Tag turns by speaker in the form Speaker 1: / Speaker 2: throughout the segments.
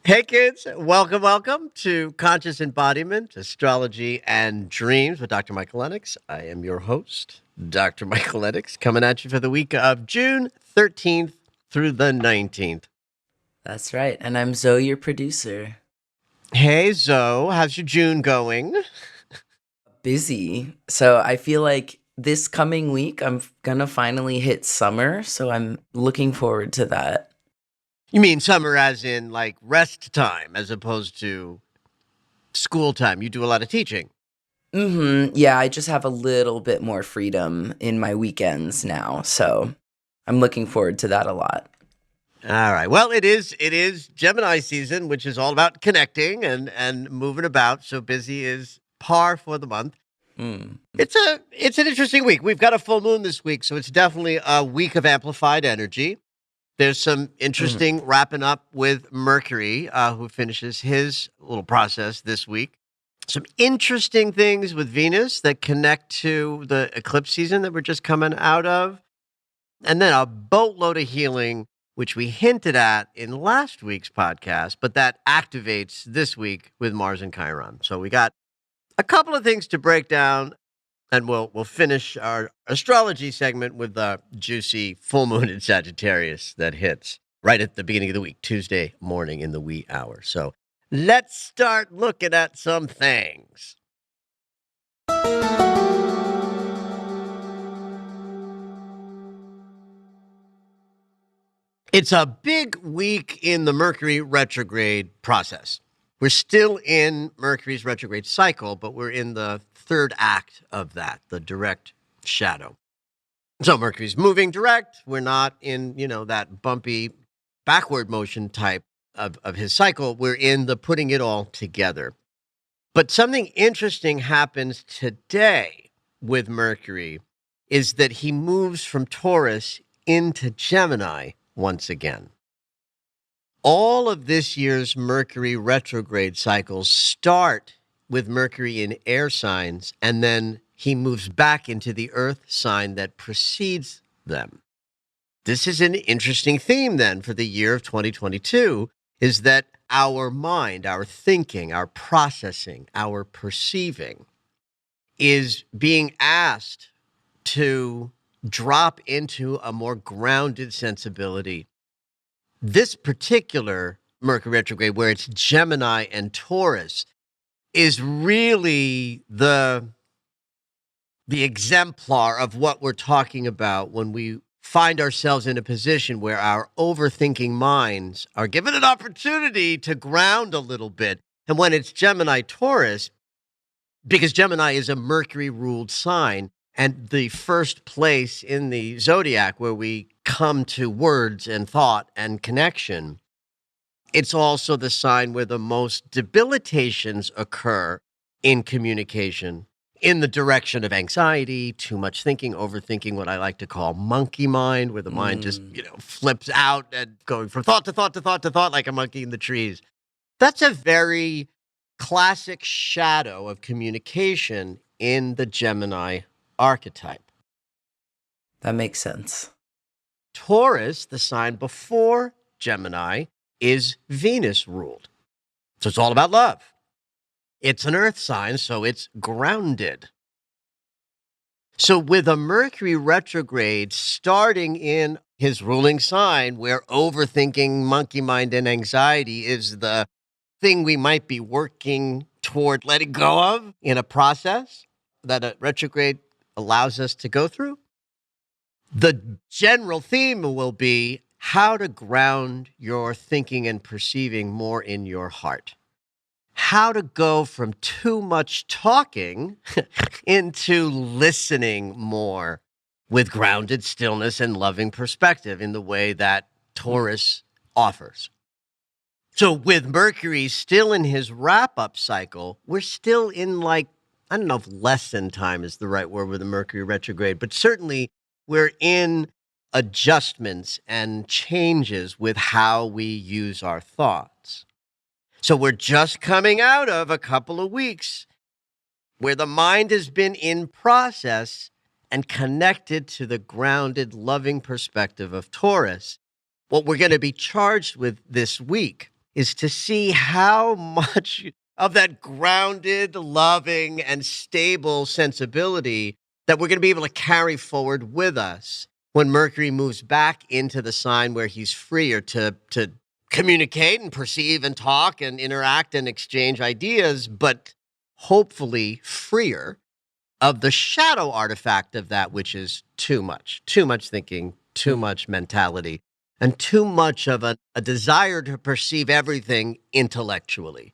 Speaker 1: Hey kids, welcome to Conscious Embodiment, Astrology and Dreams with Dr. Michael Lennox. I am your host, Dr. Michael Lennox, coming at you for the week of June 13th through the 19th.
Speaker 2: That's right. And I'm Zoe, your producer.
Speaker 1: Hey Zoe, how's your June going?
Speaker 2: Busy. So I feel like this coming week, I'm going to finally hit summer. So I'm looking forward to that.
Speaker 1: You mean summer as in like rest time as opposed to school time? You do a lot of teaching.
Speaker 2: Yeah, I just have a little bit more freedom in my weekends now. So I'm looking forward to that a lot.
Speaker 1: All right. Well, it is Gemini season, which is all about connecting and moving about. So busy is par for the month.
Speaker 2: Mm.
Speaker 1: It's an interesting week. We've got a full moon this week, so it's definitely a week of amplified energy. There's some
Speaker 2: Mhm.
Speaker 1: interesting wrapping up with Mercury, who finishes his little process this week. Some interesting things with Venus that connect to the eclipse season that we're just coming out of. And then a boatload of healing, which we hinted at in last week's podcast, but that activates this week with Mars and Chiron. So we got a couple of things to break down, and we'll finish our astrology segment with the juicy full moon in Sagittarius that hits right at the beginning of the week, Tuesday morning in the wee hour. So let's start looking at some things. It's a big week in the Mercury retrograde process. We're still in Mercury's retrograde cycle, but we're in the third act of that, the direct shadow. So Mercury's moving direct. We're not in, that bumpy backward motion type of his cycle. We're in the putting it all together. But something interesting happens today with Mercury is that he moves from Taurus into Gemini once again. All of this year's Mercury retrograde cycles start with Mercury in air signs, and then he moves back into the earth sign that precedes them. This is an interesting theme then for the year of 2022, is that our mind, our thinking, our processing, our perceiving is being asked to drop into a more grounded sensibility. This particular Mercury retrograde, where it's Gemini and Taurus, is really the exemplar of what we're talking about when we find ourselves in a position where our overthinking minds are given an opportunity to ground a little bit. And when it's Gemini Taurus, because Gemini is a Mercury ruled sign and the first place in the zodiac where we come to words and thought and connection, it's also the sign where the most debilitations occur in communication in the direction of anxiety, too much thinking, overthinking, what I like to call monkey mind, where the mind just,
Speaker 2: Mm.
Speaker 1: flips out and going from thought to thought to thought to thought like a monkey in the trees. That's a very classic shadow of communication in the Gemini archetype.
Speaker 2: That makes sense.
Speaker 1: Taurus, the sign before Gemini, is Venus ruled. So it's all about love. It's an earth sign, so it's grounded. So with a Mercury retrograde starting in his ruling sign, where overthinking, monkey mind, and anxiety is the thing we might be working toward letting go of in a process that a retrograde allows us to go through, the general theme will be how to ground your thinking and perceiving more in your heart. How to go from too much talking into listening more with grounded stillness and loving perspective in the way that Taurus offers. So with Mercury still in his wrap-up cycle, we're still in I don't know if lesson time is the right word with the Mercury retrograde, but certainly we're in adjustments and changes with how we use our thoughts. So we're just coming out of a couple of weeks where the mind has been in process and connected to the grounded, loving perspective of Taurus. What we're going to be charged with this week is to see how much of that grounded, loving, and stable sensibility that we're going to be able to carry forward with us when Mercury moves back into the sign where he's freer to communicate and perceive and talk and interact and exchange ideas, but hopefully freer of the shadow artifact of that, which is too much thinking, too much mentality, and too much of a desire to perceive everything intellectually.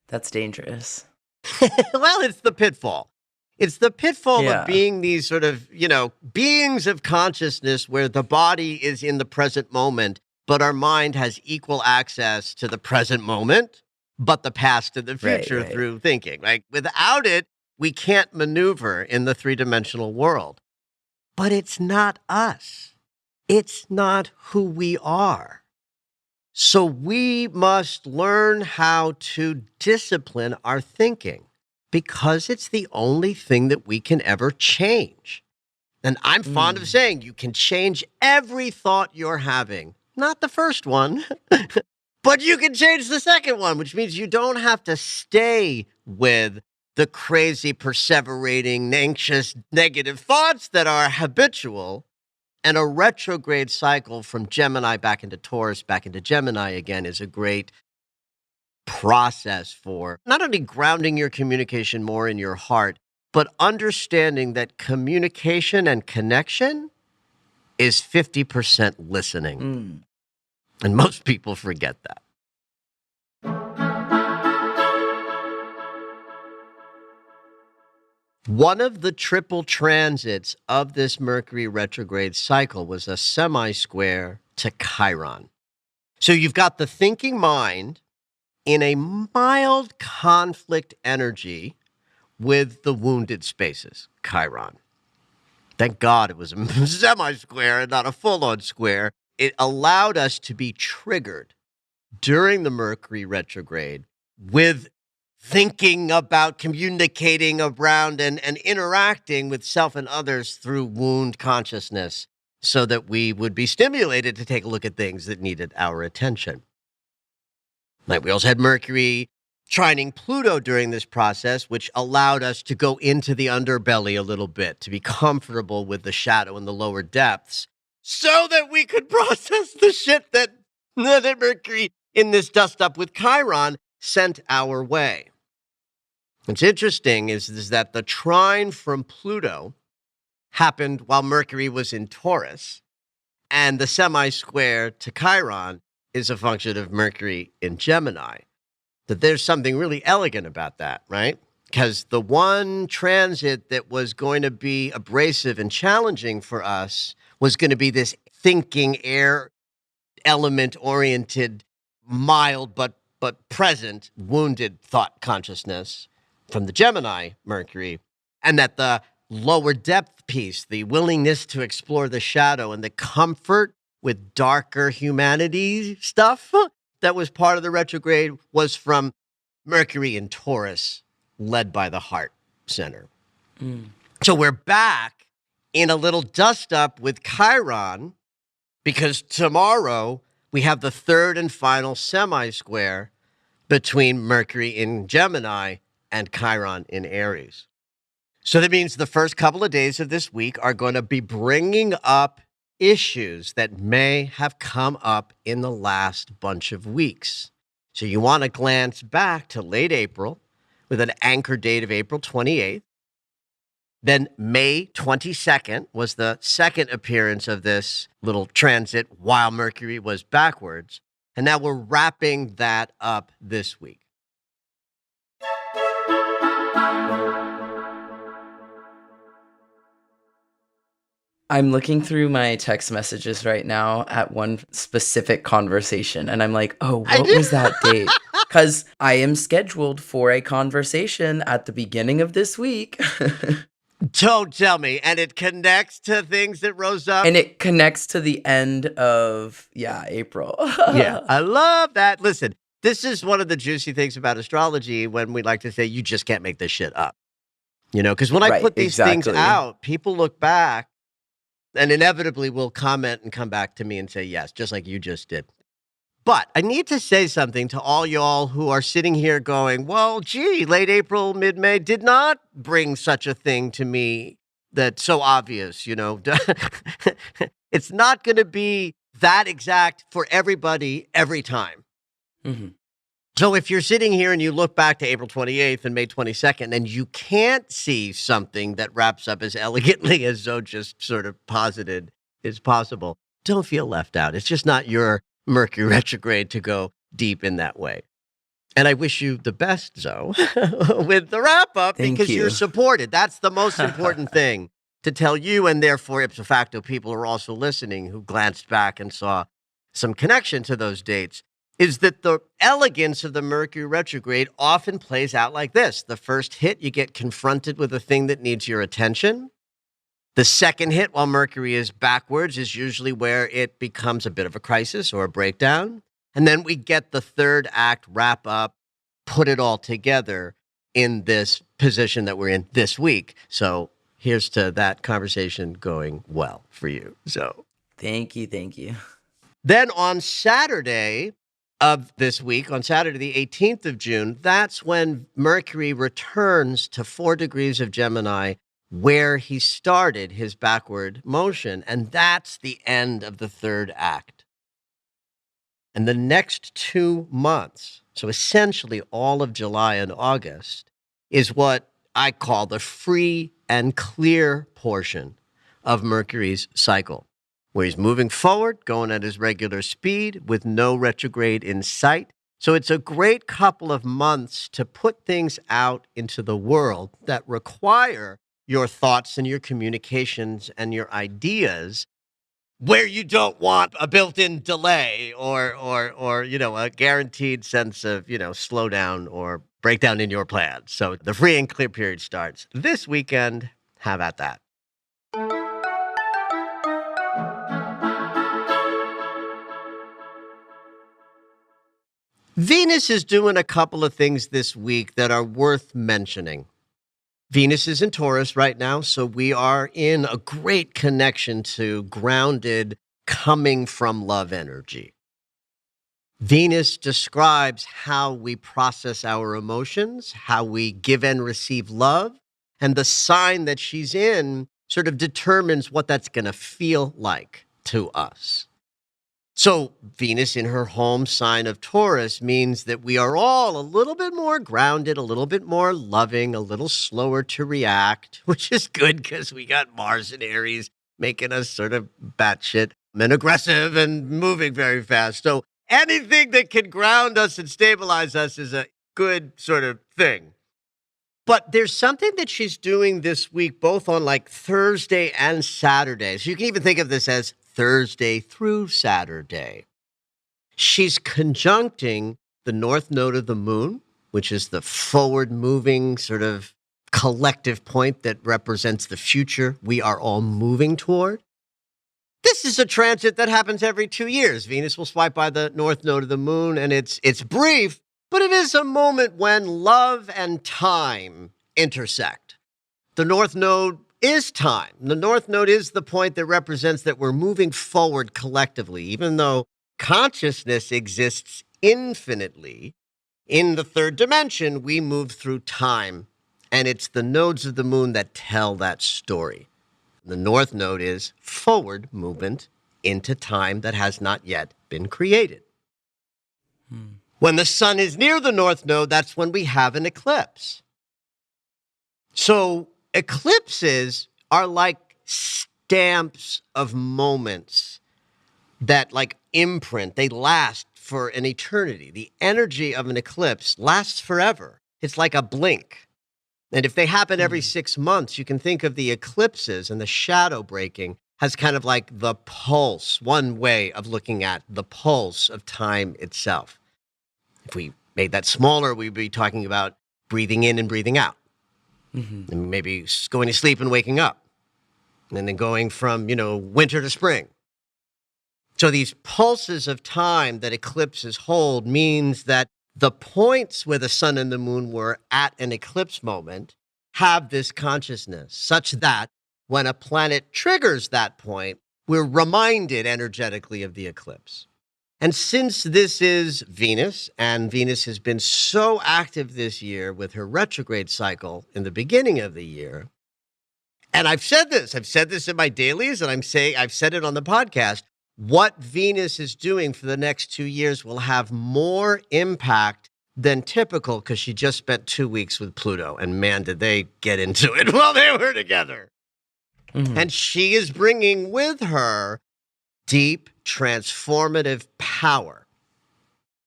Speaker 2: That's dangerous.
Speaker 1: Well, it's the pitfall. It's the pitfall
Speaker 2: Yeah.
Speaker 1: of being these sort of, beings of consciousness where the body is in the present moment, but our mind has equal access to the present moment, but the past and the future
Speaker 2: Right.
Speaker 1: through thinking. Like without it, we can't maneuver in the three-dimensional world. But it's not us. It's not who we are. So we must learn how to discipline our thinking because it's the only thing that we can ever change. And I'm fond of saying you can change every thought you're having. Not the first one, but you can change the second one, which means you don't have to stay with the crazy, perseverating, anxious, negative thoughts that are habitual. And a retrograde cycle from Gemini back into Taurus, back into Gemini again is a great process for not only grounding your communication more in your heart, but understanding that communication and connection is 50% listening. And most people forget that. One of the triple transits of this Mercury retrograde cycle was a semi-square to Chiron. So you've got the thinking mind in a mild conflict energy with the wounded spaces, Chiron. Thank God it was a semi-square and not a full-on square. It allowed us to be triggered during the Mercury retrograde with thinking about communicating around and interacting with self and others through wound consciousness so that we would be stimulated to take a look at things that needed our attention. Like we also had Mercury trining Pluto during this process, which allowed us to go into the underbelly a little bit, to be comfortable with the shadow and the lower depths so that we could process the shit that Mercury in this dust up with Chiron sent our way. What's interesting is that the trine from Pluto happened while Mercury was in Taurus, and the semi-square to Chiron is a function of Mercury in Gemini. That there's something really elegant about that, right? Because the one transit that was going to be abrasive and challenging for us was going to be this thinking air element-oriented, mild but present, wounded thought consciousness from the Gemini Mercury, and that the lower depth piece, the willingness to explore the shadow and the comfort with darker humanity stuff that was part of the retrograde was from Mercury in Taurus, led by the heart center. So we're back in a little dust up with Chiron because tomorrow we have the third and final semi-square between Mercury in Gemini and Chiron in Aries. So that means the first couple of days of this week are going to be bringing up issues that may have come up in the last bunch of weeks. So you want to glance back to late April with an anchor date of April 28th. Then May 22nd was the second appearance of this little transit while Mercury was backwards. And now we're wrapping that up this week.
Speaker 2: I'm looking through my text messages right now at one specific conversation, and I'm like, oh, what was that date? Because I am scheduled for a conversation at the beginning of this week.
Speaker 1: Don't tell me. And it connects to things that rose up.
Speaker 2: And it connects to the end of, April.
Speaker 1: Yeah, I love that. Listen, this is one of the juicy things about astrology when we like to say you just can't make this shit up. Because when I put these things out, people look back and inevitably will comment and come back to me and say, yes, just like you just did. But I need to say something to all y'all who are sitting here going, well, gee, late April, mid-May did not bring such a thing to me that's so obvious, you know. It's not going to be that exact for everybody every time.
Speaker 2: Mm-hmm.
Speaker 1: So if you're sitting here and you look back to April 28th and May 22nd and you can't see something that wraps up as elegantly as Zoe just sort of posited is possible, don't feel left out. It's just not your Mercury retrograde to go deep in that way. And I wish you the best, Zoe, with the wrap up
Speaker 2: Thank
Speaker 1: because you're
Speaker 2: you.
Speaker 1: supported. That's the most important thing to tell you, and therefore ipso facto people who are also listening who glanced back and saw some connection to those dates, is that the elegance of the Mercury retrograde often plays out like this. The first hit, you get confronted with a thing that needs your attention. The second hit, while Mercury is backwards, is usually where it becomes a bit of a crisis or a breakdown. And then we get the third act wrap up, put it all together in this position that we're in this week. So here's to that conversation going well for you. So
Speaker 2: Thank you. Thank you.
Speaker 1: then on Saturday of this week, on Saturday, the 18th of June, that's when Mercury returns to 4 degrees of Gemini, where he started his backward motion. And that's the end of the third act. And the next 2 months, so essentially all of July and August, is what I call the free and clear portion of Mercury's cycle, where he's moving forward, going at his regular speed with no retrograde in sight. So it's a great couple of months to put things out into the world that require your thoughts and your communications and your ideas, where you don't want a built-in delay or you know, a guaranteed sense of, you know, slowdown or breakdown in your plans. So the free and clear period starts this weekend. Have at that. Venus is doing a couple of things this week that are worth mentioning. Venus is in Taurus right now, so we are in a great connection to grounded, coming from love energy. Venus describes how we process our emotions, how we give and receive love, and the sign that she's in sort of determines what that's going to feel like to us. So Venus in her home sign of Taurus means that we are all a little bit more grounded, a little bit more loving, a little slower to react, which is good because we got Mars and Aries making us sort of batshit and aggressive and moving very fast. So anything that can ground us and stabilize us is a good sort of thing. But there's something that she's doing this week, both on like Thursday and Saturday. So you can even think of this as Thursday through Saturday. She's conjuncting the north node of the moon, which is the forward-moving sort of collective point that represents the future we are all moving toward. This is a transit that happens every 2 years. Venus will swipe by the north node of the moon, and it's brief, but it is a moment when love and time intersect. The north node is time. The north node is the point that represents that we're moving forward collectively, even though consciousness exists infinitely. In the third dimension, we move through time, and it's the nodes of the moon that tell that story. The north node is forward movement into time that has not yet been created. When the sun is near the north node, that's when we have an eclipse. So eclipses are like stamps of moments that like imprint. They last for an eternity. The energy of an eclipse lasts forever. It's like a blink. And if they happen every 6 months, you can think of the eclipses and the shadow breaking as kind of like the pulse, one way of looking at the pulse of time itself. If we made that smaller, we'd be talking about breathing in and breathing out. And maybe going to sleep and waking up. And then going from, winter to spring. So these pulses of time that eclipses hold means that the points where the sun and the moon were at an eclipse moment have this consciousness, such that when a planet triggers that point, we're reminded energetically of the eclipse. And since this is Venus, and Venus has been so active this year with her retrograde cycle in the beginning of the year, and I've said this in my dailies, and I've said it on the podcast, what Venus is doing for the next 2 years will have more impact than typical because she just spent 2 weeks with Pluto, and man, did they get into it while they were together. Mm-hmm. And she is bringing with her deep, transformative power.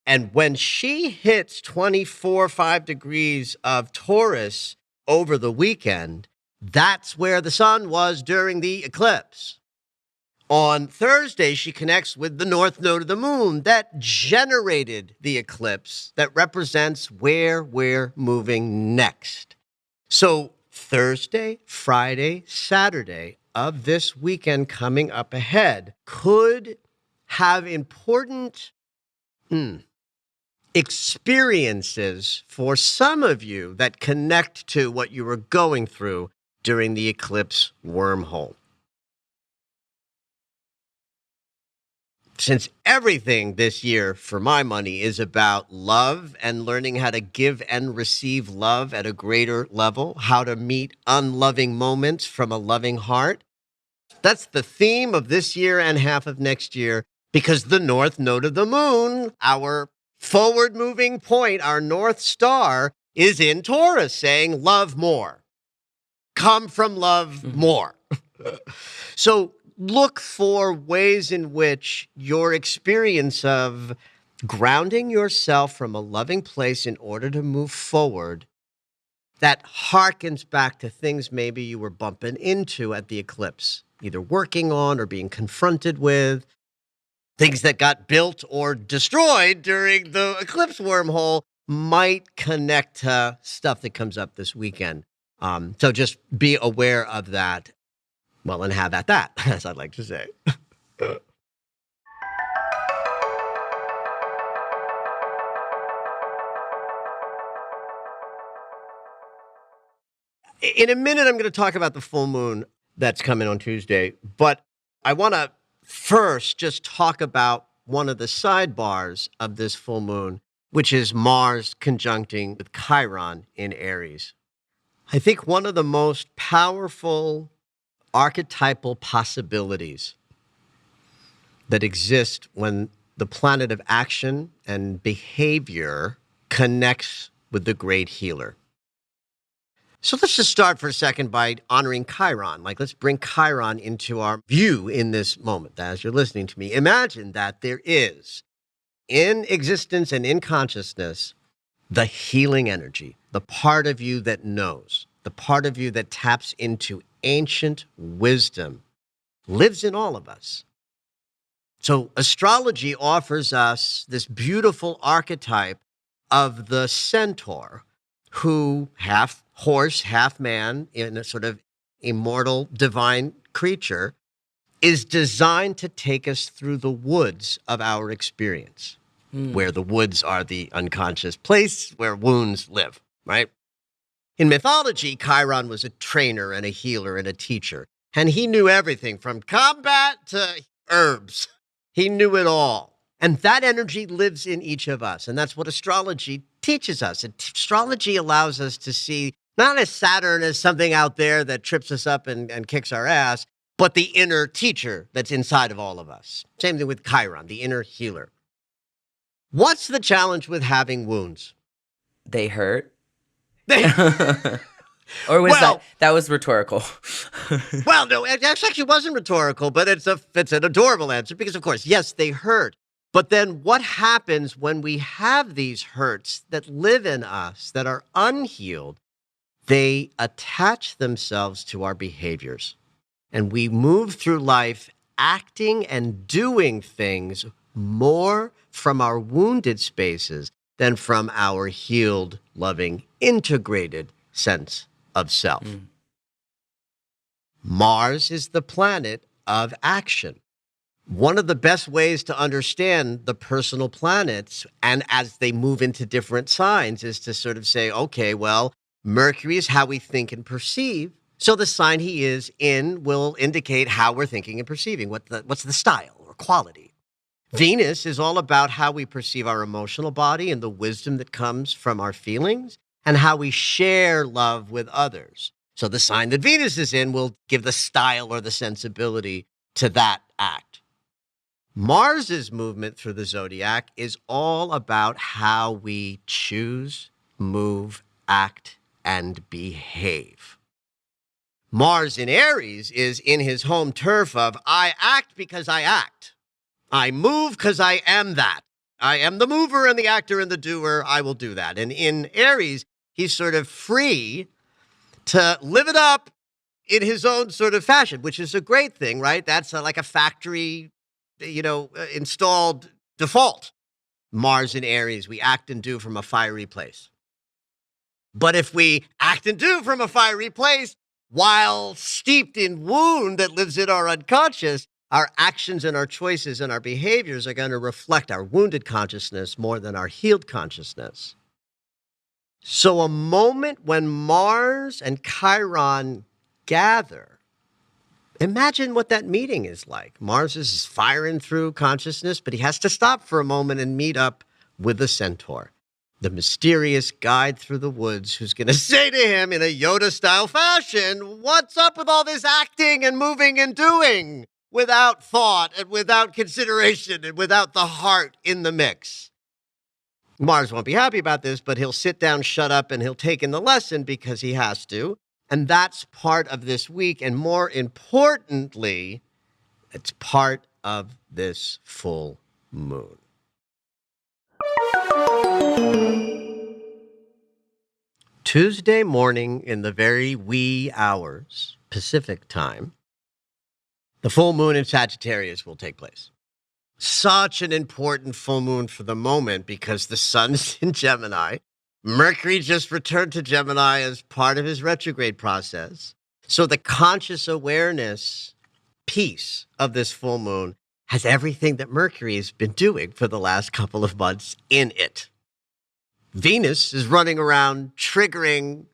Speaker 1: And when she hits 24.5 degrees of Taurus over the weekend, that's where the sun was during the eclipse. On Thursday, she connects with the north node of the moon that generated the eclipse that represents where we're moving next. So Thursday, Friday, Saturday of this weekend coming up ahead could have important experiences for some of you that connect to what you were going through during the eclipse wormhole. Since everything this year, for my money, is about love and learning how to give and receive love at a greater level, how to meet unloving moments from a loving heart, that's the theme of this year and half of next year, because the north node of the moon, our forward-moving point, our North Star, is in Taurus, saying love more. Come from love more. So look for ways in which your experience of grounding yourself from a loving place in order to move forward, that harkens back to things maybe you were bumping into at the eclipse, either working on or being confronted with, things that got built or destroyed during the eclipse wormhole might connect to stuff that comes up this weekend. So just be aware of that. Well, and have at that, as I'd like to say. In a minute, I'm going to talk about the full moon that's coming on Tuesday, but I want to first just talk about one of the sidebars of this full moon, which is Mars conjuncting with Chiron in Aries. I think one of the most powerful archetypal possibilities that exist when the planet of action and behavior connects with the great healer. So let's just start for a second by honoring Chiron. Let's bring Chiron into our view in this moment as you're listening to me. Imagine that there is, in existence and in consciousness, the healing energy, the part of you that knows, the part of you that taps into ancient wisdom, lives in all of us. So astrology offers us this beautiful archetype of the centaur, who, half horse, half man, in a sort of immortal divine creature, is designed to take us through the woods of our experience, where the woods are the unconscious place where wounds live, right? In mythology, Chiron was a trainer and a healer and a teacher, and he knew everything from combat to herbs. He knew it all. And that energy lives in each of us, and that's what astrology teaches us. Astrology allows us to see not as Saturn as something out there that trips us up and kicks our ass, but the inner teacher that's inside of all of us. Same thing with Chiron, the inner healer. What's the challenge with having wounds?
Speaker 2: They hurt. Or was that was rhetorical?
Speaker 1: Well, no, it actually wasn't rhetorical, but it's an adorable answer because, of course, yes, they hurt. But then what happens when we have these hurts that live in us that are unhealed? They attach themselves to our behaviors. And we move through life acting and doing things more from our wounded spaces than from our healed, loving, integrated sense of self. Mars is the planet of action. One of the best ways to understand the personal planets, and as they move into different signs, is to sort of say, okay, well, Mercury is how we think and perceive. So the sign he is in will indicate how we're thinking and perceiving, what's the style or quality. Venus is all about how we perceive our emotional body and the wisdom that comes from our feelings and how we share love with others. So the sign that Venus is in will give the style or the sensibility to that act. Mars's movement through the zodiac is all about how we choose, move, act, and behave. Mars in Aries is in his home turf of I act because I act. I move because I am that. I am the mover and the actor and the doer. I will do that. And in Aries, he's sort of free to live it up in his own sort of fashion, which is a great thing, right? That's like a factory, installed default. Mars in Aries, we act and do from a fiery place. But if we act and do from a fiery place while steeped in wound that lives in our unconscious, our actions and our choices and our behaviors are going to reflect our wounded consciousness more than our healed consciousness. So a moment when Mars and Chiron gather, imagine what that meeting is like. Mars is firing through consciousness, but he has to stop for a moment and meet up with the centaur, the mysterious guide through the woods who's going to say to him in a Yoda-style fashion, what's up with all this acting and moving and doing without thought and without consideration and without the heart in the mix? Mars won't be happy about this, but he'll sit down, shut up, and he'll take in the lesson because he has to. And that's part of this week. And more importantly, it's part of this full moon. Tuesday morning in the very wee hours, Pacific time, the full moon in Sagittarius will take place. Such an important full moon for the moment because the sun's in Gemini. Mercury just returned to Gemini as part of his retrograde process. So the conscious awareness piece of this full moon has everything that Mercury has been doing for the last couple of months in it. Venus is running around triggering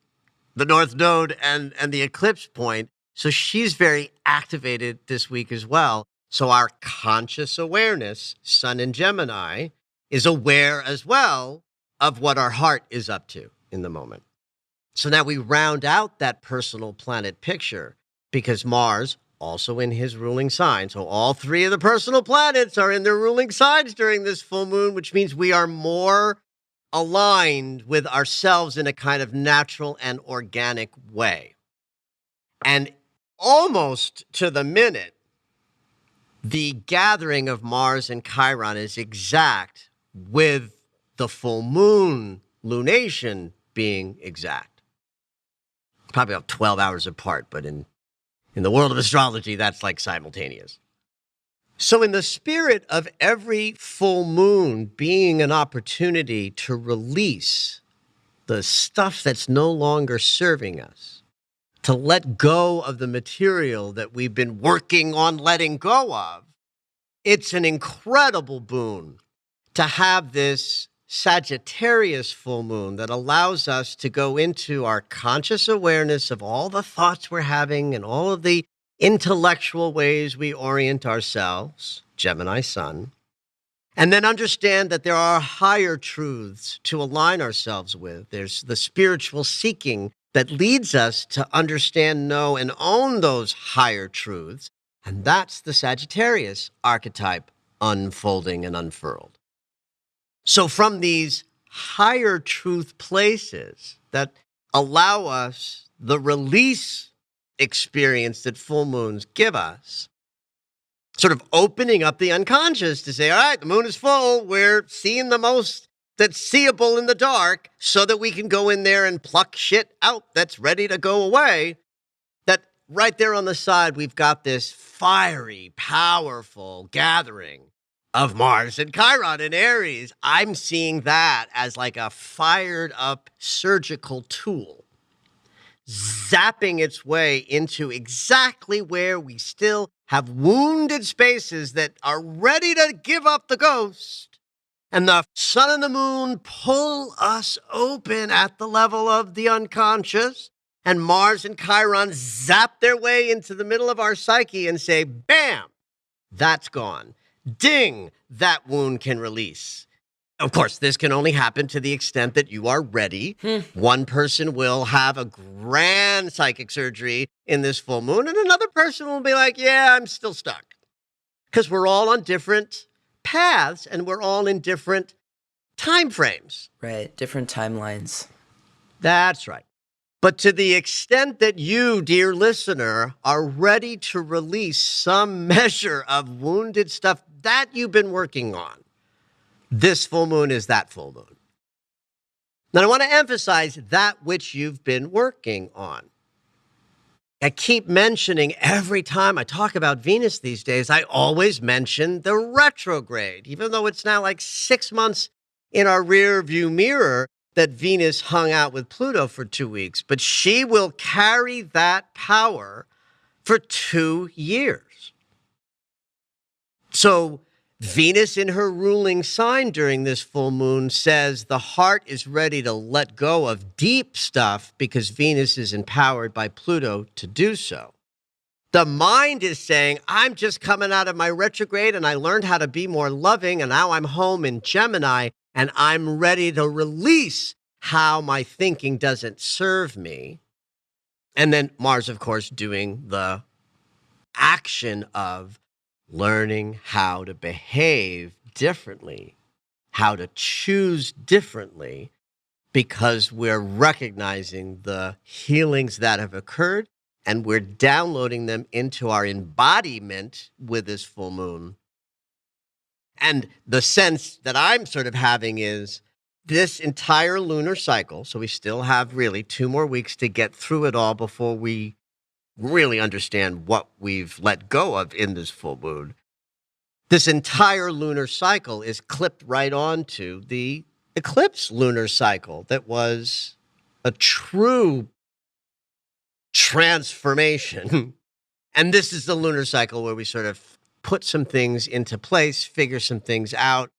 Speaker 1: the North Node and the eclipse point. So she's very activated this week as well. So our conscious awareness, Sun in Gemini, is aware as well of what our heart is up to in the moment. So now we round out that personal planet picture because Mars, also in his ruling sign, so all three of the personal planets are in their ruling signs during this full moon, which means we are more aligned with ourselves in a kind of natural and organic way. And almost to the minute, the gathering of Mars and Chiron is exact with the full moon lunation being exact. Probably about 12 hours apart, but in the world of astrology, that's like simultaneous. So in the spirit of every full moon being an opportunity to release the stuff that's no longer serving us, to let go of the material that we've been working on letting go of, it's an incredible boon to have this Sagittarius full moon that allows us to go into our conscious awareness of all the thoughts we're having and all of the intellectual ways we orient ourselves, Gemini Sun, and then understand that there are higher truths to align ourselves with. There's the spiritual seeking that leads us to understand, know, and own those higher truths. And that's the Sagittarius archetype unfolding and unfurled. So from these higher truth places that allow us the release experience that full moons give us, sort of opening up the unconscious to say, all right, the moon is full. We're seeing the most that's seeable in the dark so that we can go in there and pluck shit out that's ready to go away. That right there on the side, we've got this fiery, powerful gathering of Mars and Chiron in Aries. I'm seeing that as like a fired up surgical tool, zapping its way into exactly where we still have wounded spaces that are ready to give up the ghost. And the sun and the moon pull us open at the level of the unconscious. And Mars and Chiron zap their way into the middle of our psyche and say, bam, that's gone. ding, that wound can release. Of course, this can only happen to the extent that you are ready. One person will have a grand psychic surgery in this full moon, and another person will be like, yeah, I'm still stuck. Because we're all on different paths, and we're all in different time frames.
Speaker 2: Right. Different timelines.
Speaker 1: That's right. But to the extent that you, dear listener, are ready to release some measure of wounded stuff that you've been working on, this full moon is that full moon. Now, I want to emphasize that which you've been working on. I keep mentioning every time I talk about Venus these days, I always mention the retrograde, even though it's now like 6 months in our rear view mirror that Venus hung out with Pluto for 2 weeks. But she will carry that power for 2 years. So Venus in her ruling sign during this full moon says the heart is ready to let go of deep stuff because Venus is empowered by Pluto to do so. The mind is saying, I'm just coming out of my retrograde and I learned how to be more loving and now I'm home in Gemini and I'm ready to release how my thinking doesn't serve me. And then Mars, of course, doing the action of learning how to behave differently, how to choose differently, because we're recognizing the healings that have occurred and we're downloading them into our embodiment with this full moon. And the sense that I'm sort of having is this entire lunar cycle, so we still have really 2 more weeks to get through it all before we really understand what we've let go of in this full moon. This entire lunar cycle is clipped right onto the eclipse lunar cycle that was a true transformation. And this is the lunar cycle where we sort of put some things into place, figure some things out,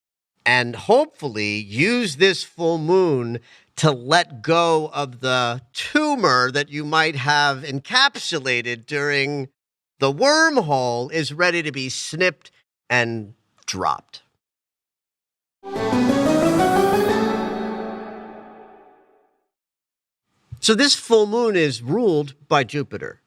Speaker 1: and hopefully use this full moon to let go of the tumor that you might have encapsulated during the wormhole is ready to be snipped and dropped. So this full moon is ruled by Jupiter.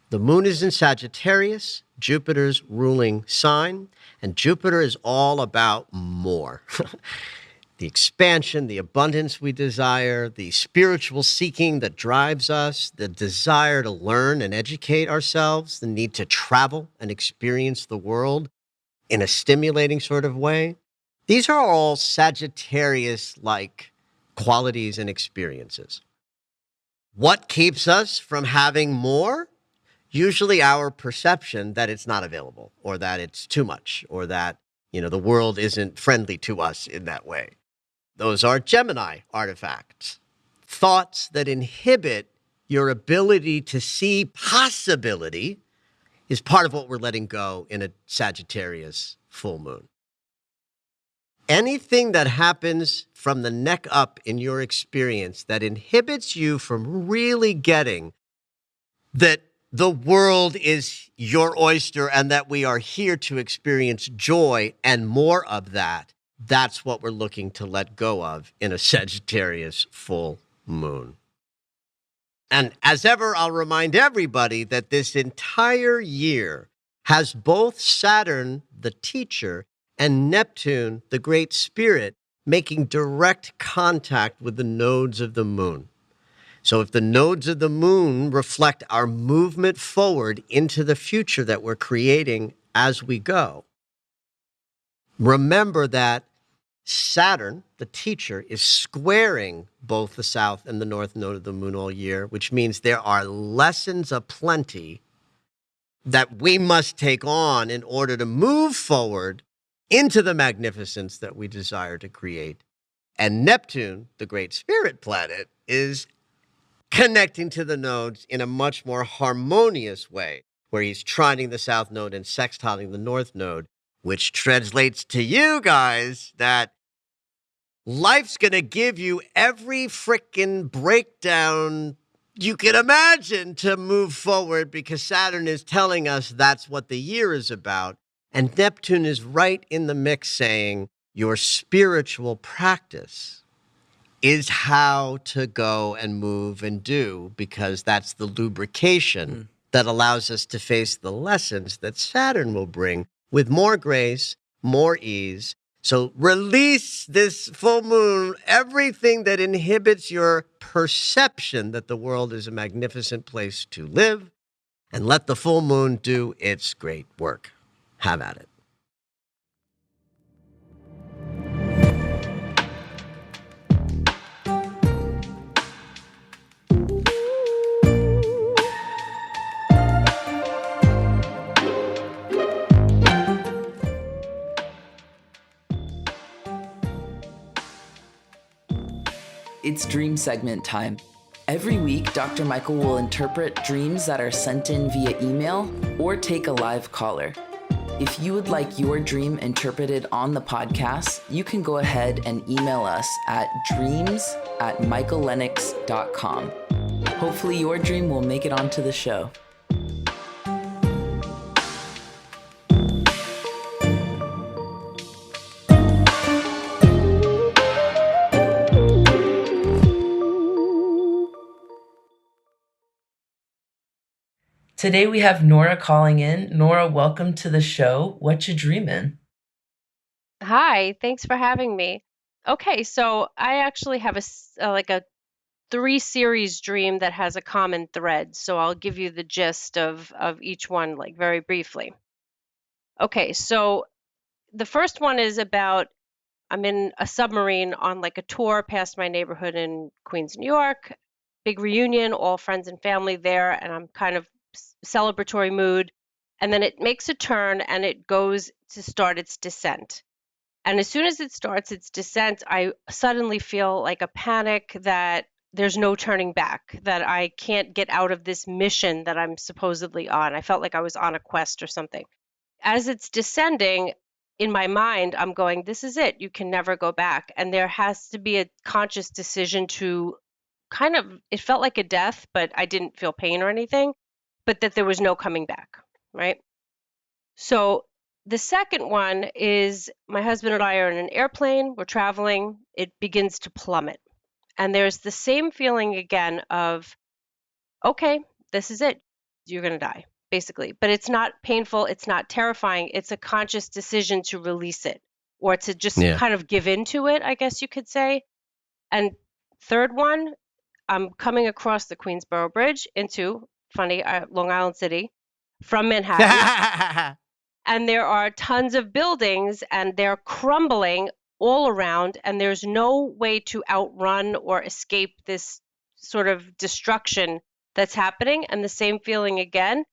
Speaker 1: The moon is in Sagittarius, Jupiter's ruling sign, and Jupiter is all about more. The expansion, the abundance we desire, the spiritual seeking that drives us, the desire to learn and educate ourselves, the need to travel and experience the world in a stimulating sort of way. These are all Sagittarius-like qualities and experiences. What keeps us from having more? Usually our perception that it's not available or that it's too much or that, the world isn't friendly to us in that way. Those are Gemini artifacts, thoughts that inhibit your ability to see possibility is part of what we're letting go in a Sagittarius full moon. Anything that happens from the neck up in your experience that inhibits you from really getting that the world is your oyster and that we are here to experience joy and more of that, that's what we're looking to let go of in a Sagittarius full moon. And as ever, I'll remind everybody that this entire year has both Saturn, the teacher, and Neptune, the great spirit, making direct contact with the nodes of the moon. So if the nodes of the moon reflect our movement forward into the future that we're creating as we go, remember that Saturn, the teacher, is squaring both the south and the north node of the moon all year, which means there are lessons aplenty that we must take on in order to move forward into the magnificence that we desire to create. And Neptune, the great spirit planet, is connecting to the nodes in a much more harmonious way, where he's trining the south node and sextiling the north node, which translates to you guys that life's going to give you every frickin' breakdown you can imagine to move forward, because Saturn is telling us that's what the year is about. And Neptune is right in the mix saying your spiritual practice is how to go and move and do, because that's the lubrication that allows us to face the lessons that Saturn will bring with more grace, more ease. So release this full moon, everything that inhibits your perception that the world is a magnificent place to live, and let the full moon do its great work. Have at it.
Speaker 2: It's dream segment time. Every week, Dr. Michael will interpret dreams that are sent in via email or take a live caller. If you would like your dream interpreted on the podcast, you can go ahead and email us at dreams@michaellennox.com. Hopefully your dream will make it onto the show. Today we have Nora calling in. Nora, welcome to the show. What you dreaming?
Speaker 3: Hi, thanks for having me. Okay, so I actually have like a 3 series dream that has a common thread. So I'll give you the gist of each one, like very briefly. Okay, so the first one is about I'm in a submarine on like a tour past my neighborhood in Queens, New York. Big reunion, all friends and family there, and I'm kind of celebratory mood. And then it makes a turn and it goes to start its descent. And as soon as it starts its descent, I suddenly feel like a panic that there's no turning back, that I can't get out of this mission that I'm supposedly on. I felt like I was on a quest or something. As it's descending, in my mind, I'm going, this is it. You can never go back. And there has to be a conscious decision to it felt like a death, but I didn't feel pain or anything, but that there was no coming back, right? So the second one is my husband and I are in an airplane, we're traveling, it begins to plummet. And there's the same feeling again of, okay, this is it. You're going to die, basically. But it's not painful, it's not terrifying. It's a conscious decision to release it or to just kind of give into it, I guess you could say. And third one, I'm coming across the Queensboro Bridge into, funny, Long Island City from Manhattan. And there are tons of buildings and they're crumbling all around, and there's no way to outrun or escape this sort of destruction that's happening. And the same feeling again.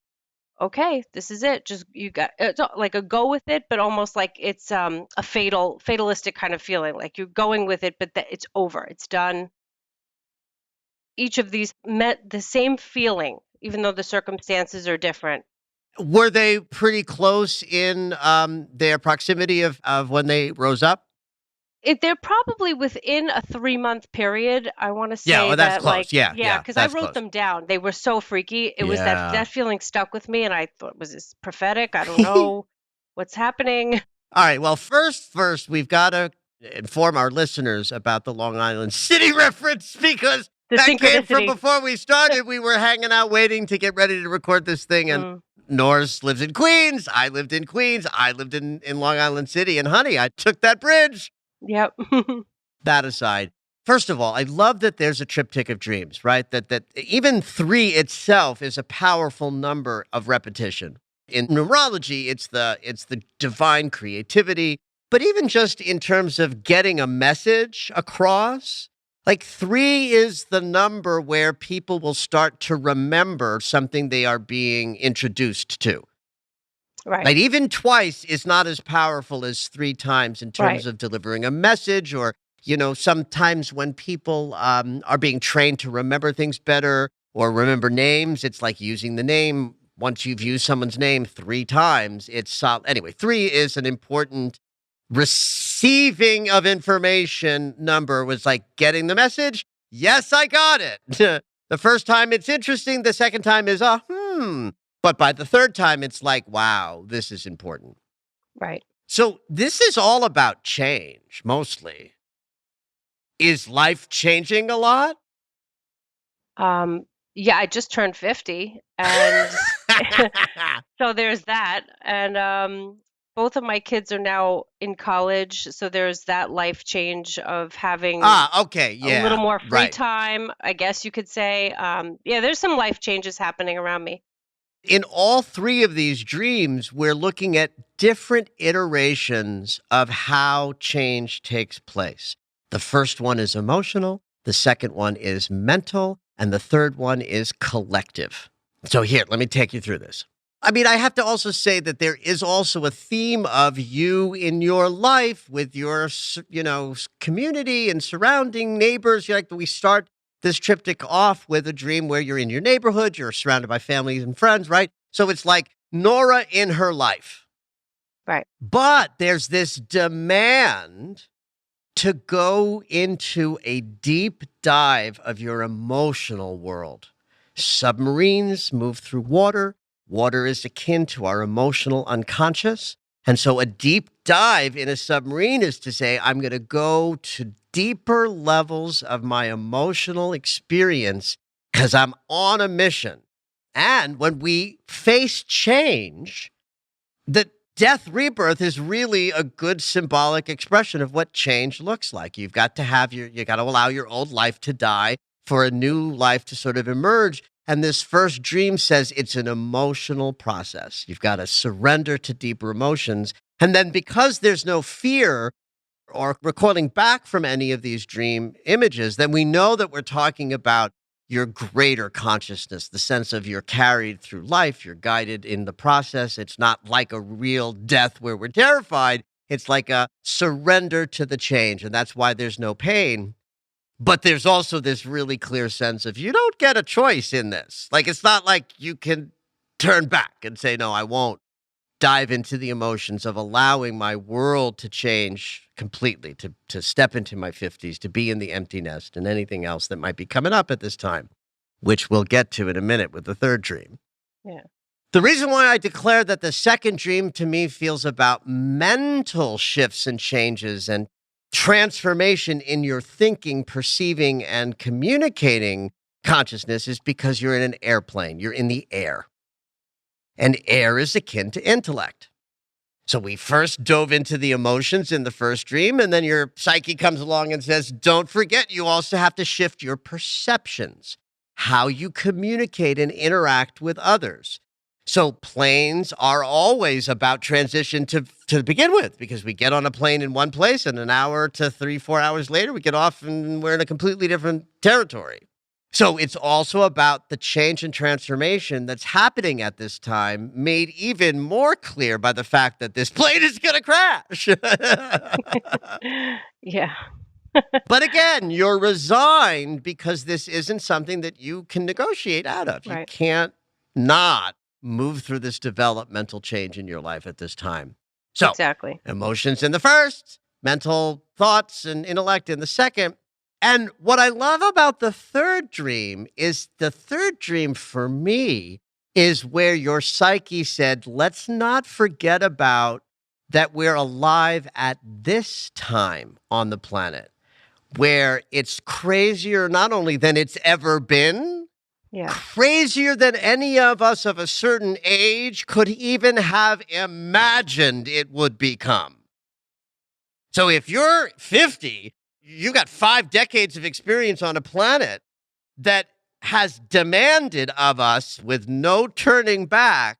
Speaker 3: Okay, this is it. Just it's like a go with it, but almost like it's a fatalistic kind of feeling. Like you're going with it, but that it's over. It's done. Each of these met the same feeling, even though the circumstances are different.
Speaker 1: Were they pretty close in their proximity of when they rose up?
Speaker 3: They're probably within a 3-month period. I want to say
Speaker 1: that's
Speaker 3: that,
Speaker 1: close.
Speaker 3: like,
Speaker 1: Yeah,
Speaker 3: because I
Speaker 1: that's
Speaker 3: wrote
Speaker 1: close.
Speaker 3: them down. They were so freaky. It was that feeling stuck with me, and I thought, was this prophetic? I don't know what's happening.
Speaker 1: All right. Well, first, we've got to inform our listeners about the Long Island City reference, because that came from before we started. We were hanging out waiting to get ready to record this thing, and Norris lives in Queens. I lived in Queens. I lived in Long Island City. And honey, I took that bridge.
Speaker 3: Yep.
Speaker 1: That aside, first of all, I love that there's a triptych of dreams, right? That even 3 itself is a powerful number of repetition. In numerology, it's the divine creativity. But even just in terms of getting a message across, like 3 is the number where people will start to remember something they are being introduced to.
Speaker 3: Right.
Speaker 1: Like even twice is not as powerful as 3 times in terms of delivering a message, or, sometimes when people are being trained to remember things better or remember names, it's like using the name. Once you've used someone's name 3 times, it's solid. Anyway, 3 is an important receiving of information number. Was like getting the message. Yes, I got it. The first time it's interesting. The second time is, But by the third time, it's like, wow, this is important.
Speaker 3: Right.
Speaker 1: So this is all about change, mostly. Is life changing a lot?
Speaker 3: Um, yeah, I just turned 50, and so there's that. And both of my kids are now in college, so there's that life change of having
Speaker 1: Okay,
Speaker 3: a little
Speaker 1: yeah,
Speaker 3: more free
Speaker 1: right.
Speaker 3: time, I guess you could say. Yeah, there's some life changes happening around me.
Speaker 1: In all three of these dreams, we're looking at different iterations of how change takes place. The first one is emotional, the second one is mental, and the third one is collective. So, here, let me take you through this. I mean, I have to also say that there is also a theme of you in your life with your, community and surrounding neighbors. Like we start this triptych off with a dream where you're in your neighborhood, you're surrounded by families and friends, right? So it's like Nora in her life.
Speaker 3: Right.
Speaker 1: But there's this demand to go into a deep dive of your emotional world. Submarines move through water. Water is akin to our emotional unconscious. And so a deep dive in a submarine is to say, I'm going to go to deeper levels of my emotional experience because I'm on a mission. And when we face change, the death rebirth is really a good symbolic expression of what change looks like. You've got to you got to allow your old life to die for a new life to sort of emerge. And this first dream says it's an emotional process. You've got to surrender to deeper emotions. And then because there's no fear or recoiling back from any of these dream images, then we know that we're talking about your greater consciousness, the sense of you're carried through life, you're guided in the process. It's not like a real death where we're terrified. It's like a surrender to the change. And that's why there's no pain. But there's also this really clear sense of you don't get a choice in this. Like, it's not like you can turn back and say, no, I won't dive into the emotions of allowing my world to change completely, to step into my 50s, to be in the empty nest and anything else that might be coming up at this time, which we'll get to in a minute with the third dream.
Speaker 3: Yeah.
Speaker 1: The reason why I declare that the second dream to me feels about mental shifts and changes and transformation in your thinking, perceiving, and communicating consciousness is because you're in an airplane. You're in the air. And air is akin to intellect. So we first dove into the emotions in the first dream, and then your psyche comes along and says, don't forget, you also have to shift your perceptions, how you communicate and interact with others. So planes are always about transition to begin with, because we get on a plane in one place and an hour to 3-4 hours later, we get off and we're in a completely different territory. So it's also about the change and transformation that's happening at this time, made even more clear by the fact that this plane is going to crash.
Speaker 3: Yeah.
Speaker 1: But again, you're resigned because this isn't something that you can negotiate out of. You
Speaker 3: Right.
Speaker 1: can't not move through this developmental change in your life at this time. So
Speaker 3: Exactly.
Speaker 1: emotions in the first, mental thoughts and intellect in the second. And what I love about the third dream is the third dream for me is where your psyche said, let's not forget about that we're alive at this time on the planet, where it's crazier not only than it's ever been,
Speaker 3: Yeah.
Speaker 1: crazier than any of us of a certain age could even have imagined it would become. So if you're 50, you got 5 decades of experience on a planet that has demanded of us, with no turning back,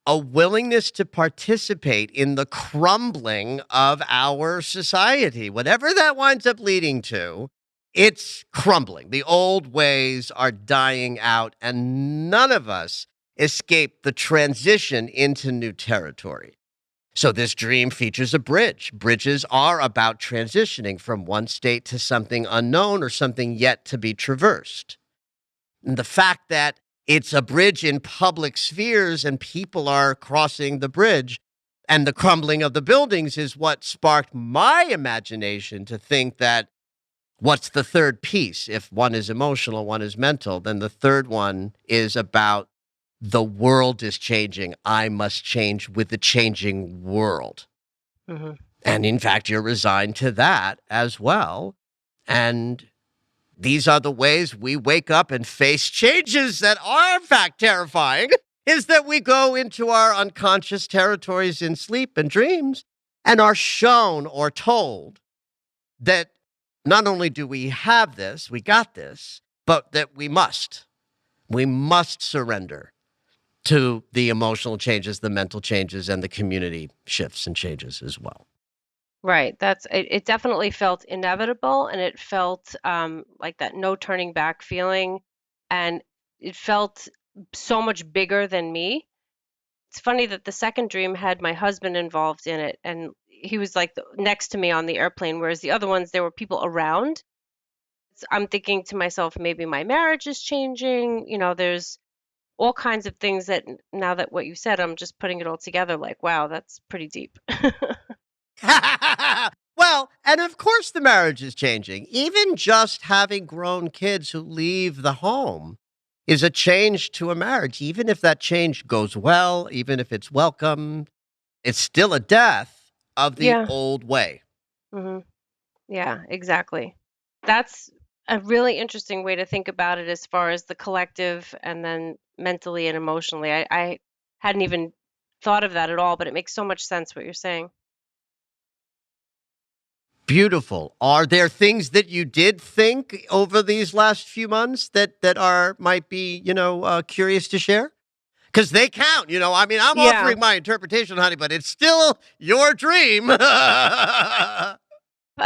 Speaker 1: a willingness to participate in the crumbling of our society. Whatever that winds up leading to, it's crumbling. The old ways are dying out, and none of us escape the transition into new territory. So this dream features a bridge. Bridges are about transitioning from one state to something unknown or something yet to be traversed. And the fact that it's a bridge in public spheres and people are crossing the bridge and the crumbling of the buildings is what sparked my imagination to think that what's the third piece? If one is emotional, one is mental, then the third one is about the world is changing. I must change with the changing world.
Speaker 3: Hmm.
Speaker 1: And in fact, you're resigned to that as well. And these are the ways we wake up and face changes that are, in fact, terrifying, is that we go into our unconscious territories in sleep and dreams and are shown or told that not only do we have this, we got this, but that we must surrender to the emotional changes, the mental changes, and the community shifts and changes as well.
Speaker 3: Right. It definitely felt inevitable, and it felt like that no turning back feeling, and it felt so much bigger than me. It's funny that the second dream had my husband involved in it, and he was like next to me on the airplane, whereas the other ones, there were people around. I'm thinking to myself, maybe my marriage is changing. There's all kinds of things that now that what you said, I'm just putting it all together like, wow, that's pretty deep.
Speaker 1: Well, and of course the marriage is changing. Even just having grown kids who leave the home is a change to a marriage. Even if that change goes well, even if it's welcome, it's still a death of the
Speaker 3: Yeah.
Speaker 1: old way.
Speaker 3: Hmm. Yeah, exactly. That's a really interesting way to think about it as far as the collective and then mentally and emotionally. I hadn't even thought of that at all, but it makes so much sense what you're saying.
Speaker 1: Beautiful. Are there things that you did think over these last few months that are might be curious to share? Because they count. I mean, I'm
Speaker 3: Yeah.
Speaker 1: offering my interpretation, honey, but it's still your dream.
Speaker 3: I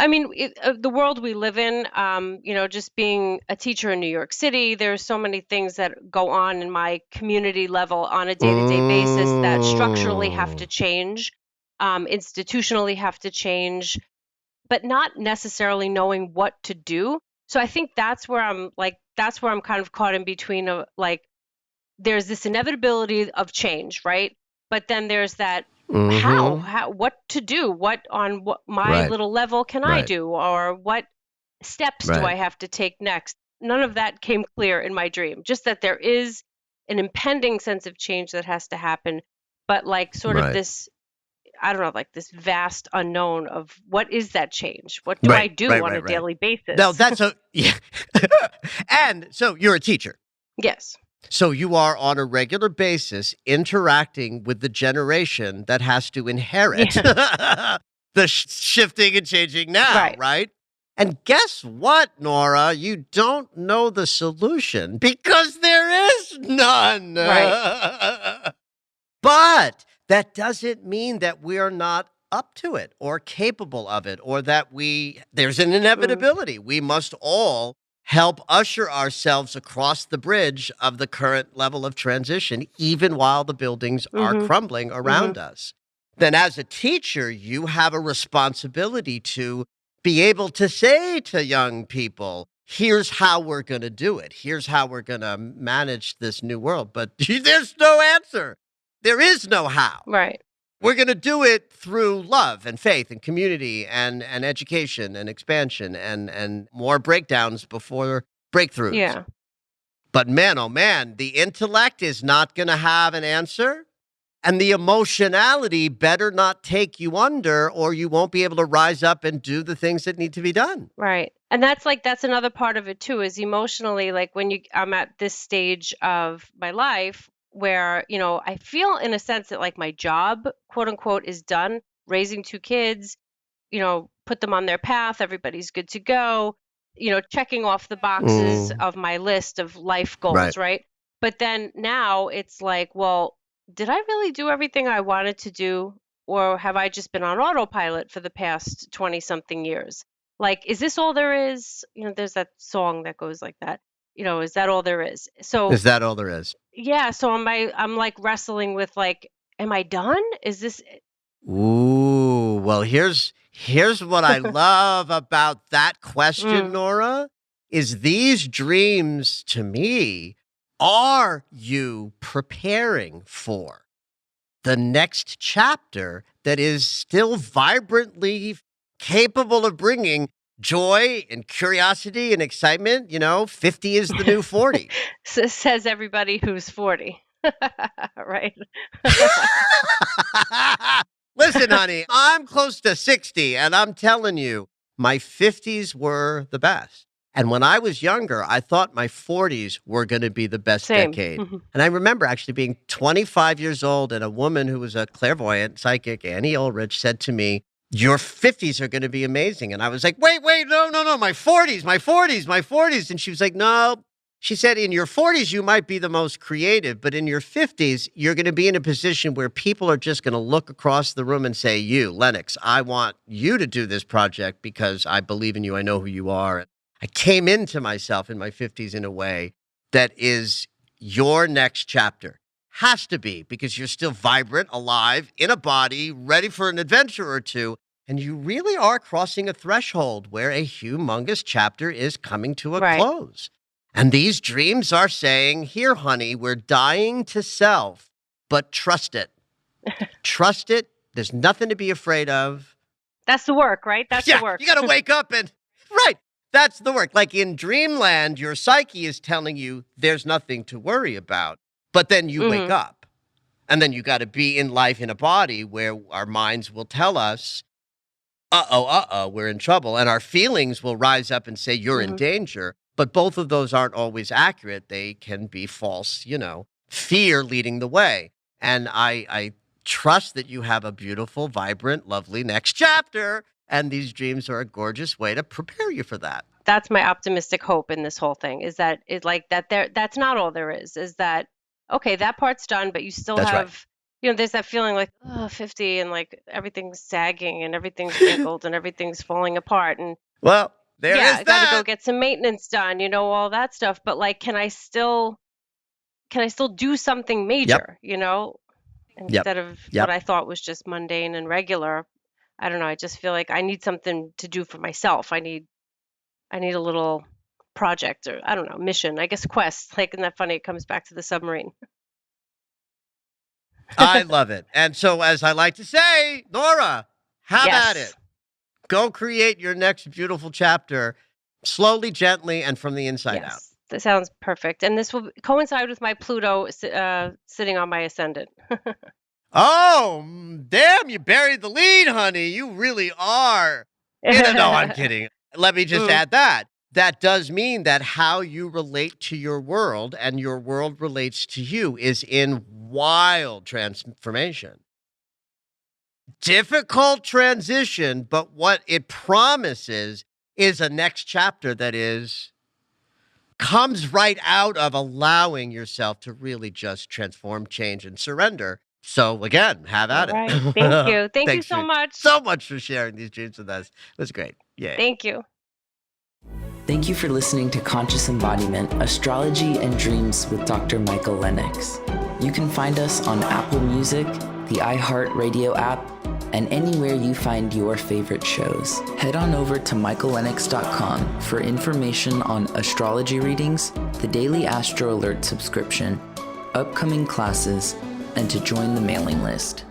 Speaker 3: mean, the world we live in, just being a teacher in New York City, there's so many things that go on in my community level on a day-to-day basis that structurally have to
Speaker 1: Mm.
Speaker 3: change, institutionally have to change, but not necessarily knowing what to do. So I think that's where I'm kind of caught in between of like there's this inevitability of change, right? But then there's that
Speaker 1: Mm-hmm.
Speaker 3: what to do, what my
Speaker 1: Right.
Speaker 3: little level can I
Speaker 1: Right.
Speaker 3: do, or what steps do I
Speaker 1: Right.
Speaker 3: have to take next? None of that came clear in my dream. Just that there is an impending sense of change that has to happen, but like sort of
Speaker 1: Right.
Speaker 3: this I don't know, like this vast unknown of what is that change? What do I
Speaker 1: Right.
Speaker 3: do
Speaker 1: Right.
Speaker 3: on
Speaker 1: Right.
Speaker 3: a
Speaker 1: Right.
Speaker 3: daily
Speaker 1: No,
Speaker 3: basis?
Speaker 1: that's a yeah. And so you're a teacher.
Speaker 3: Yes.
Speaker 1: So you are on a regular basis interacting with the generation that has to inherit
Speaker 3: Yeah.
Speaker 1: the shifting and changing now,
Speaker 3: Right.
Speaker 1: right? And guess what, Nora? You don't know the solution because there is none.
Speaker 3: Right.
Speaker 1: But that doesn't mean that we are not up to it or capable of it or that there's an
Speaker 3: Mm.
Speaker 1: inevitability. We must all help usher ourselves across the bridge of the current level of transition, even while the buildings are
Speaker 3: Mhm.
Speaker 1: crumbling
Speaker 3: Mhm.
Speaker 1: around us. Then, as a teacher, you have a responsibility to be able to say to young people, here's how we're going to do it. Here's how we're going to manage this new world. But there's no answer. There is no how.
Speaker 3: Right.
Speaker 1: We're going to do it through love and faith and community and education and expansion and more breakdowns before breakthroughs.
Speaker 3: Yeah.
Speaker 1: But man, oh man, the intellect is not going to have an answer. And the emotionality better not take you under, or you won't be able to rise up and do the things that need to be done.
Speaker 3: Right. And that's another part of it too, is emotionally, like when I'm at this stage of my life where, I feel in a sense that like my job, quote unquote, is done, raising two kids, put them on their path, everybody's good to go, checking off the boxes
Speaker 1: Mm,
Speaker 3: of my list of life
Speaker 1: right.
Speaker 3: goals, right? But then now it's like, well, did I really do everything I wanted to do? Or have I just been on autopilot for the past 20 something years? Like, is this all there is? There's that song that goes like that. Is that all there is? So,
Speaker 1: Is that all there is?
Speaker 3: yeah, so I'm like wrestling with like, am I done? Is this
Speaker 1: Ooh, well, here's what I love about that question,
Speaker 3: mm,
Speaker 1: Nora, is these dreams to me, are you preparing for the next chapter that is still vibrantly capable of bringing joy and curiosity and excitement? 50 is the new 40.
Speaker 3: says everybody who's 40. Right.
Speaker 1: Listen, honey, I'm close to 60, and I'm telling you, my 50s were the best. And when I was younger, I thought my 40s were going to be the best
Speaker 3: Same.
Speaker 1: decade. And I remember actually being 25 years old, and a woman who was a clairvoyant psychic, Annie Ulrich, said to me, your 50s are going to be amazing. And I was like, wait, no, my 40s. And she was like, no. She said, in your 40s, you might be the most creative, but in your 50s, you're going to be in a position where people are just going to look across the room and say, you, Lennox, I want you to do this project because I believe in you. I know who you are. I came into myself in my 50s in a way that is your next chapter. Has to be, because you're still vibrant, alive, in a body, ready for an adventure or two. And you really are crossing a threshold where a humongous chapter is coming to a close. And these dreams are saying, here, honey, we're dying to self, but trust it. Trust it. There's nothing to be afraid of.
Speaker 3: That's the work, right? That's the work.
Speaker 1: You got to wake up and, right, that's the work. Like in dreamland, your psyche is telling you there's nothing to worry about. But then you wake up. And then you got to be in life in a body where our minds will tell us, we're in trouble. And our feelings will rise up and say, you're in danger. But both of those aren't always accurate. They can be false, fear leading the way. And I trust that you have a beautiful, vibrant, lovely next chapter. And these dreams are a gorgeous way to prepare you for that.
Speaker 3: That's my optimistic hope in this whole thing, is that that's not all there is that, okay, that part's done, but you still have, there's that feeling like, 50 and like everything's sagging and everything's wrinkled and everything's falling apart. And
Speaker 1: well, there is that.
Speaker 3: I got to go get some maintenance done, all that stuff. But like, can I still do something major, instead of what I thought was just mundane and regular? I don't know. I just feel like I need something to do for myself. I need a little project, or I don't know, mission, I guess, quest. Like, isn't that funny? It comes back to the submarine.
Speaker 1: I love it. And so, as I like to say, Nora, have at it. Go create your next beautiful chapter slowly, gently, and from the inside out.
Speaker 3: That sounds perfect. And this will coincide with my Pluto sitting on my ascendant.
Speaker 1: Oh, damn, you buried the lead, honey. You really are. No, I'm kidding. Let me just add that. That does mean that how you relate to your world and your world relates to you is in wild transformation. Difficult transition, but what it promises is a next chapter that comes right out of allowing yourself to really just transform, change, and surrender. So again, have at it.
Speaker 3: Right. Thank you. Thank you so much.
Speaker 1: So much for sharing these dreams with us. It was great. Yay.
Speaker 3: Thank you.
Speaker 2: Thank you for listening to Conscious Embodiment, Astrology and Dreams with Dr. Michael Lennox. You can find us on Apple Music, the iHeartRadio app, and anywhere you find your favorite shows. Head on over to michaellennox.com for information on astrology readings, the daily Astro Alert subscription, upcoming classes, and to join the mailing list.